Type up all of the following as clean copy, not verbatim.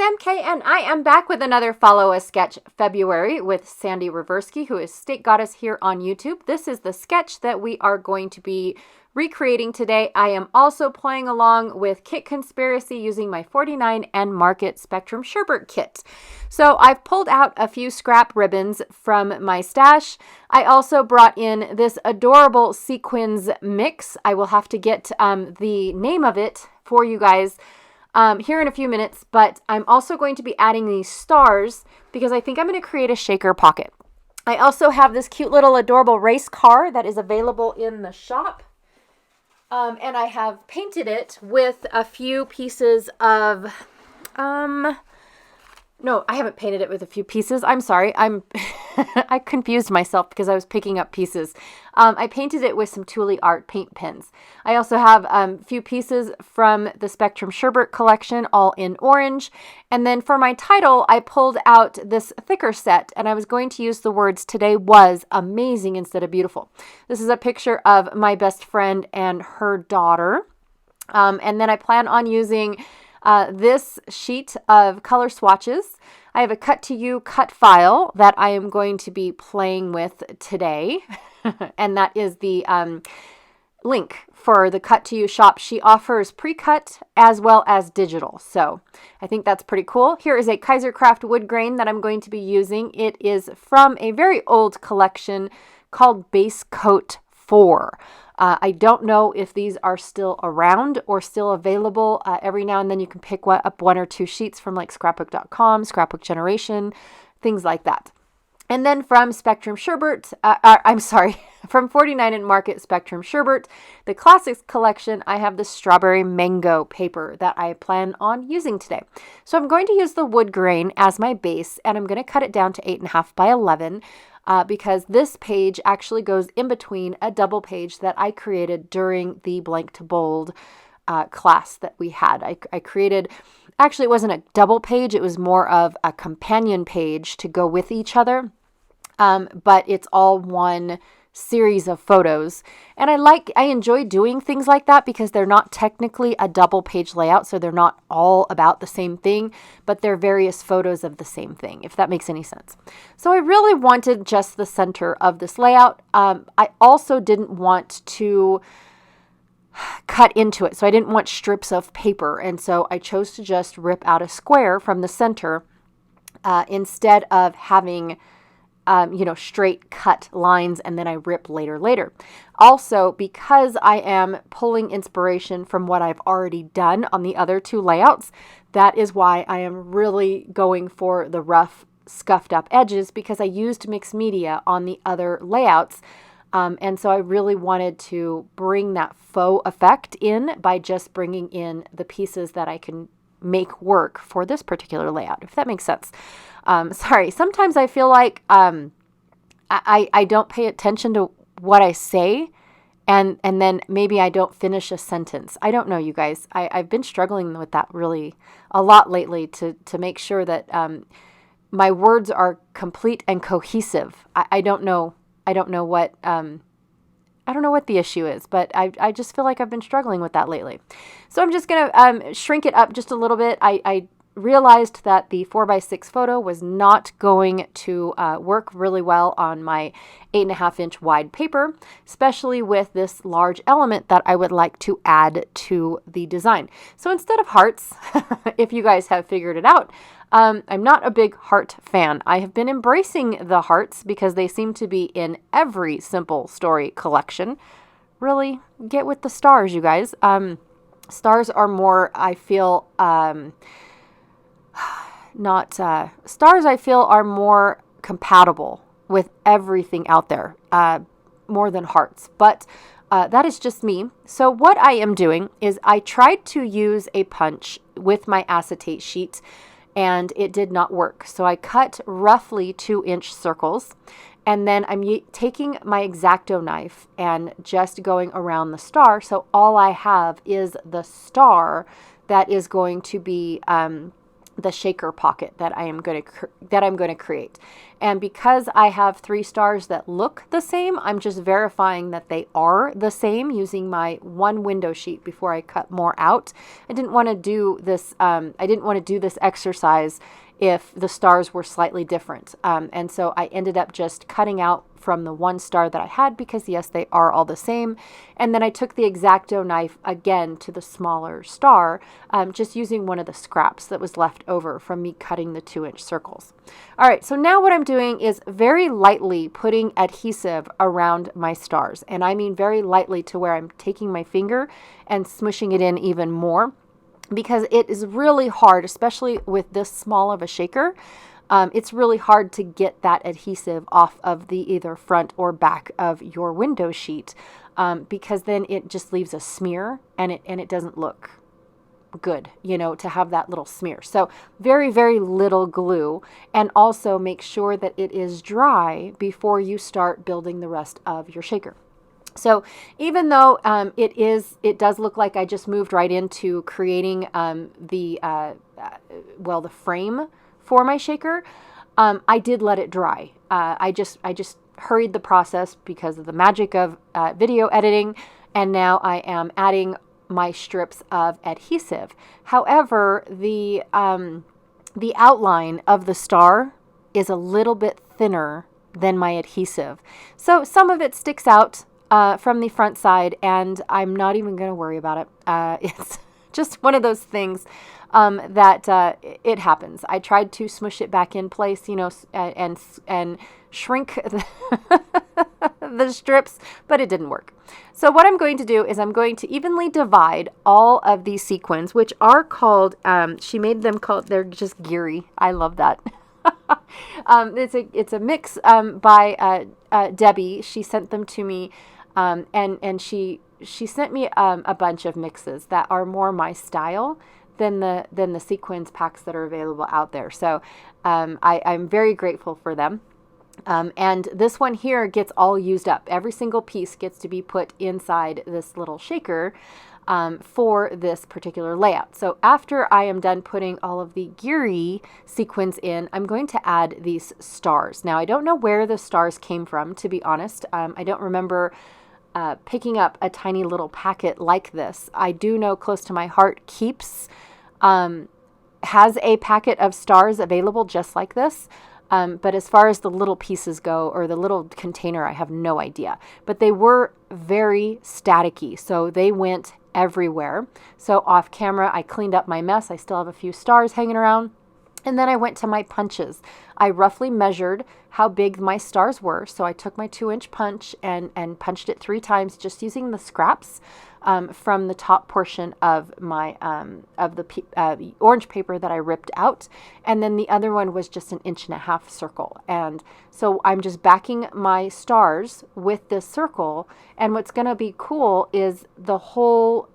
I'm Kay, and I am back with another Follow a Sketch February with Sandy Reversky, who is State Goddess here on YouTube. This is the sketch that we are going to be recreating today. I am also playing along with Kit Conspiracy using my 49 and Market Spectrum Sherbet kit. So I've pulled out a few scrap ribbons from my stash. I also brought in this adorable sequins mix. I will have to get the name of it for you guys here in a few minutes, but I'm also going to be adding these stars because I think I'm going to create a shaker pocket. I also have this cute little adorable race car that is available in the shop. And I have painted it with a few pieces of, no, I haven't painted it with a few pieces. I'm sorry. I confused myself because I was picking up pieces. I painted it with some Thule Art paint pens. I also have a few pieces from the Spectrum Sherbet collection, all in orange. And then for my title, I pulled out this thicker set, and I was going to use the words "today was amazing" instead of beautiful. This is a picture of my best friend and her daughter. And then I plan on using this sheet of color swatches. I have a cut to you cut file that I am going to be playing with today. And that is the link for the cut to you shop. She offers pre-cut as well as digital. So I think that's pretty cool. Here is a Kaisercraft wood grain that I'm going to be using. It is from a very old collection called Base Coat 4. I don't know if these are still around or still available. Every now and then you can pick up one or two sheets from like scrapbook.com, Scrapbook Generation, things like that. And then from Spectrum Sherbet, from 49 and Market Spectrum Sherbet, the Classics collection, I have the strawberry mango paper that I plan on using today. So I'm going to use the wood grain as my base, and I'm going to cut it down to 8.5 by 11. Because this page actually goes in between a double page that I created during the Blank to Bold class that we had. I created, actually it wasn't a double page, it was more of a companion page to go with each other, but it's all one series of photos. And I enjoy doing things like that because they're not technically a double page layout, so they're not all about the same thing, but they're various photos of the same thing, if that makes any sense. So I really wanted just the center of this layout. I also didn't want to cut into it, so I didn't want strips of paper, and so I chose to just rip out a square from the center instead of having straight cut lines and then I rip later. Also, because I am pulling inspiration from what I've already done on the other two layouts, that is why I am really going for the rough, scuffed up edges, because I used mixed media on the other layouts. And so I really wanted to bring that faux effect in by just bringing in the pieces that I can make work for this particular layout, if that makes sense. Sorry, sometimes I feel like I don't pay attention to what I say, and then maybe I don't finish a sentence. I don't know, you guys. I've been struggling with that really a lot lately to make sure that my words are complete and cohesive. I don't know what I don't know what the issue is, but I just feel like I've been struggling with that lately. So I'm just going to shrink it up just a little bit. I realized that the 4x6 photo was not going to work really well on my 8.5-inch wide paper, especially with this large element that I would like to add to the design. So instead of hearts, if you guys have figured it out, I'm not a big heart fan. I have been embracing the hearts because they seem to be in every Simple Story collection. Really, get with the stars, you guys. Stars are more, I feel, stars I feel are more compatible with everything out there, more than hearts. But that is just me. So what I am doing is I tried to use a punch with my acetate sheet, and it did not work. So I cut roughly 2-inch circles, and then I'm taking my X-Acto knife and just going around the star. So all I have is the star that is going to be the shaker pocket that I'm going to create. And because I have 3 stars that look the same, I'm just verifying that they are the same using my 1 window sheet before I cut more out. I didn't want to do this exercise if the stars were slightly different. And so I ended up just cutting out from the 1 star that I had because yes, they are all the same. And then I took the X-Acto knife again to the smaller star, just using one of the scraps that was left over from me cutting the 2-inch circles. All right, so now what I'm doing is very lightly putting adhesive around my stars. And I mean very lightly to where I'm taking my finger and smushing it in even more, because it is really hard, especially with this small of a shaker. It's really hard to get that adhesive off of the either front or back of your window sheet, because then it just leaves a smear and it doesn't look good, to have that little smear. So very, very little glue, and also make sure that it is dry before you start building the rest of your shaker. So even though it does look like I just moved right into creating the frame for my shaker, I did let it dry. I just hurried the process because of the magic of video editing, and now I am adding my strips of adhesive. However, the outline of the star is a little bit thinner than my adhesive, so some of it sticks out from the front side, and I'm not even going to worry about it. It's just one of those things that it happens. I tried to smush it back in place, and shrink the strips, but it didn't work. So what I'm going to do is I'm going to evenly divide all of these sequins, which are called, she made them called, they're just geary. I love that. It's a mix by Debbie. She sent them to me, and she sent me a bunch of mixes that are more my style than the sequins packs that are available out there. So I'm very grateful for them. And this one here gets all used up. Every single piece gets to be put inside this little shaker for this particular layout. So after I am done putting all of the geary sequins in, I'm going to add these stars. Now, I don't know where the stars came from, to be honest. I don't remember picking up a tiny little packet like this. I do know Close to My Heart Keeps has a packet of stars available just like this. But as far as the little pieces go, or the little container, I have no idea. But they were very staticky, so they went everywhere. So off camera, I cleaned up my mess. I still have a few stars hanging around. And then I went to my punches. I roughly measured how big my stars were. So I took my 2-inch punch and punched it 3 times, just using the scraps from the top portion of my the orange paper that I ripped out. And then the other one was just an 1.5 inch circle. And so I'm just backing my stars with this circle. And what's going to be cool is the whole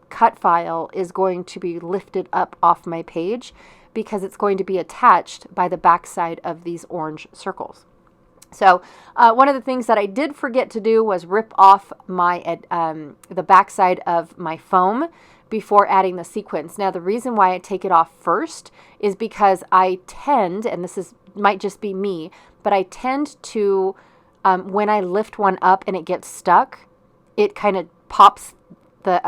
cut file is going to be lifted up off my page, because it's going to be attached by the backside of these orange circles. So one of the things that I did forget to do was rip off my the backside of my foam before adding the sequins. Now, the reason why I take it off first is because I tend, and might just be me, but I tend to, when I lift one up and it gets stuck, it kind of pops the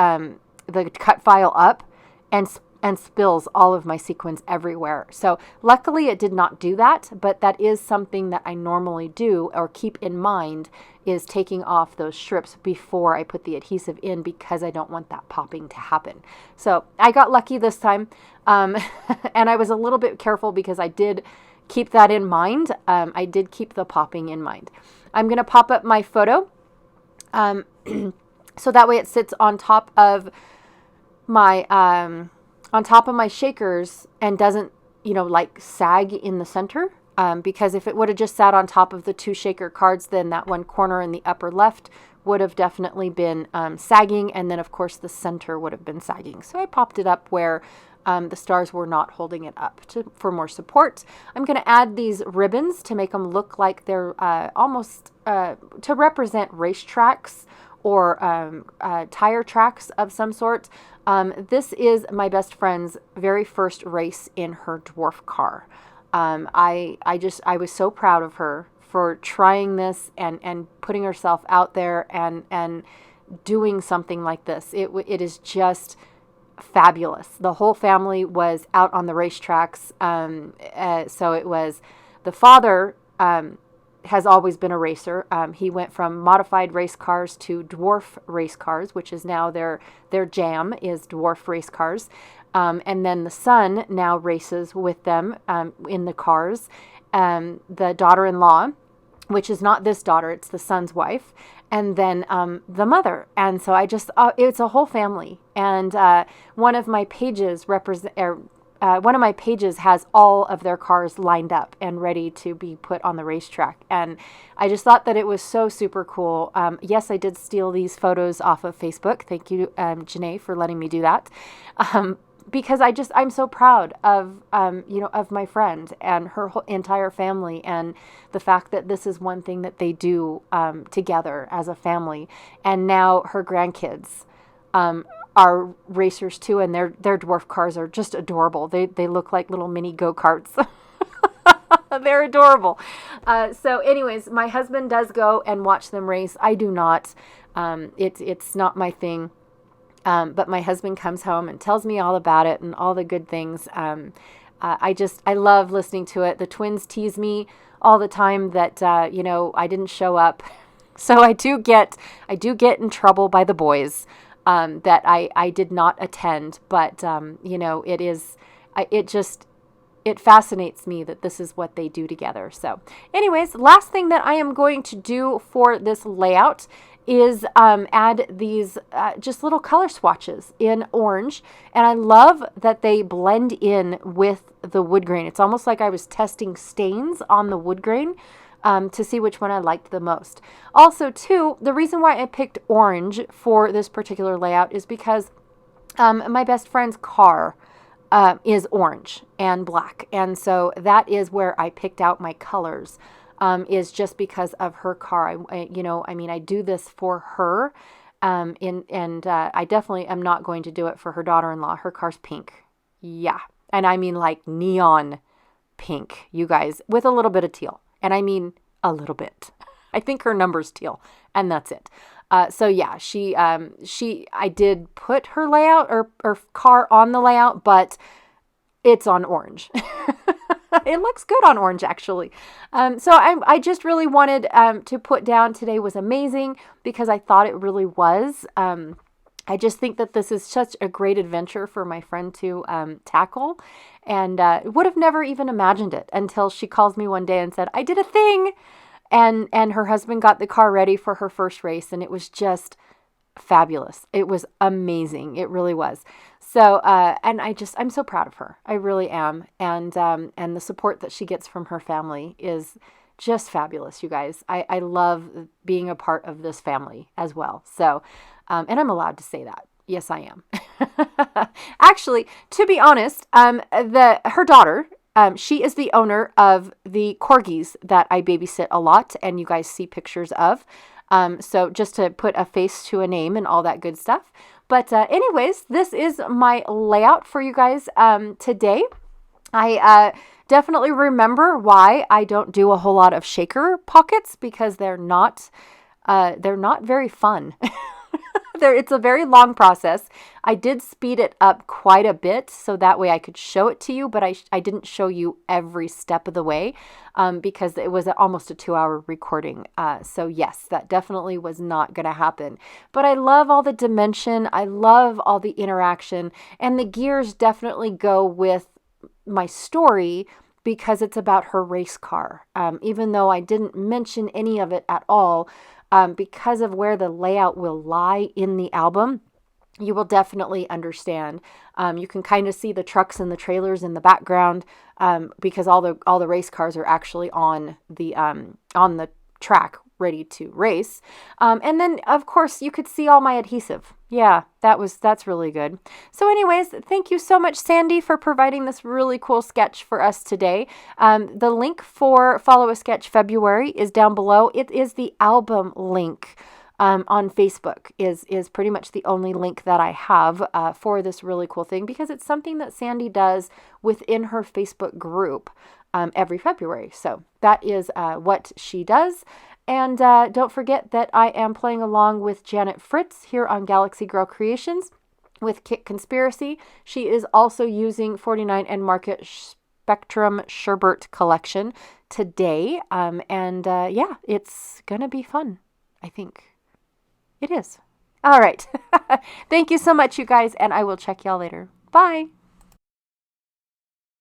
cut file up and spills all of my sequins everywhere. So luckily it did not do that, but that is something that I normally do or keep in mind, is taking off those strips before I put the adhesive in, because I don't want that popping to happen. So I got lucky this time, and I was a little bit careful because I did keep that in mind. I did keep the popping in mind. I'm going to pop up my photo so that way it sits on top of my shakers and doesn't, like sag in the center. Because if it would have just sat on top of the 2 shaker cards, then that one corner in the upper left would have definitely been sagging. And then of course the center would have been sagging. So I popped it up where the stars were not holding it up for more support. I'm going to add these ribbons to make them look like they're almost to represent racetracks or tire tracks of some sort. This is my best friend's very first race in her dwarf car. I was so proud of her for trying this and putting herself out there and doing something like this. It is just fabulous. The whole family was out on the racetracks. So it was the father has always been a racer. He went from modified race cars to dwarf race cars, which is now their jam is dwarf race cars. And then the son now races with them in the cars. The daughter-in-law, which is not this daughter, it's the son's wife, and then the mother. And so it's a whole family. And one of my pages has all of their cars lined up and ready to be put on the racetrack. And I just thought that it was so super cool. Yes, I did steal these photos off of Facebook. Thank you, Janae, for letting me do that. Because I'm so proud of my friend and her whole entire family, and the fact that this is one thing that they do together as a family. And now her grandkids are racers too, and their dwarf cars are just adorable. They look like little mini go-karts. They're adorable. So anyways, my husband does go and watch them race. I do not. It's not my thing. But my husband comes home and tells me all about it and all the good things. I love listening to it. The twins tease me all the time that, I didn't show up. So I do get in trouble by the boys, that I did not attend, but, it fascinates me that this is what they do together. So anyways, last thing that I am going to do for this layout is add these just little color swatches in orange. And I love that they blend in with the wood grain. It's almost like I was testing stains on the wood grain to see which one I liked the most. Also, too, the reason why I picked orange for this particular layout is because my best friend's car is orange and black. And so that is where I picked out my colors. Is just because of her car. I do this for her, and I definitely am not going to do it for her daughter-in-law. Her car's pink. Yeah. And I mean like neon pink, you guys, with a little bit of teal. And I mean a little bit. I think her number's teal, and that's it. So yeah, I did put her layout or car on the layout, but it's on orange. It looks good on orange, actually. So I just really wanted to put down today was amazing, because I thought it really was. I just think that this is such a great adventure for my friend to tackle, and would have never even imagined it until she calls me one day and said, I did a thing. And her husband got the car ready for her first race, and it was just fabulous. It was amazing. It really was. So, and I'm so proud of her. I really am. And the support that she gets from her family is just fabulous, you guys. I love being a part of this family as well. So, and I'm allowed to say that. Yes, I am. Actually, to be honest, her daughter, she is the owner of the corgis that I babysit a lot, and you guys see pictures of. So just to put a face to a name and all that good stuff. But anyways, this is my layout for you guys today. I definitely remember why I don't do a whole lot of shaker pockets, because they're not very fun. It's a very long process. I did speed it up quite a bit so that way I could show it to you, but I didn't show you every step of the way because it was almost a 2-hour recording. So yes, that definitely was not going to happen. But I love all the dimension. I love all the interaction, and the gears definitely go with my story because it's about her race car. Even though I didn't mention any of it at all, because of where the layout will lie in the album, you will definitely understand. You can kind of see the trucks and the trailers in the background because all the race cars are actually on the track ready to race. And then of course you could see all my adhesive. Yeah, that's really good. So anyways, thank you so much, Sandy, for providing this really cool sketch for us today. The link for Follow a Sketch February is down below. It is the album link on Facebook is pretty much the only link that I have for this really cool thing, because it's something that Sandy does within her Facebook group every February. So that is what she does. And don't forget that I am playing along with Janet Fritz here on Galaxy Girl Creations with Kit Conspiracy. She is also using 49 and Market Spectrum Sherbet collection today. Yeah, it's going to be fun, I think. It is. All right. Thank you so much, you guys, and I will check y'all later. Bye.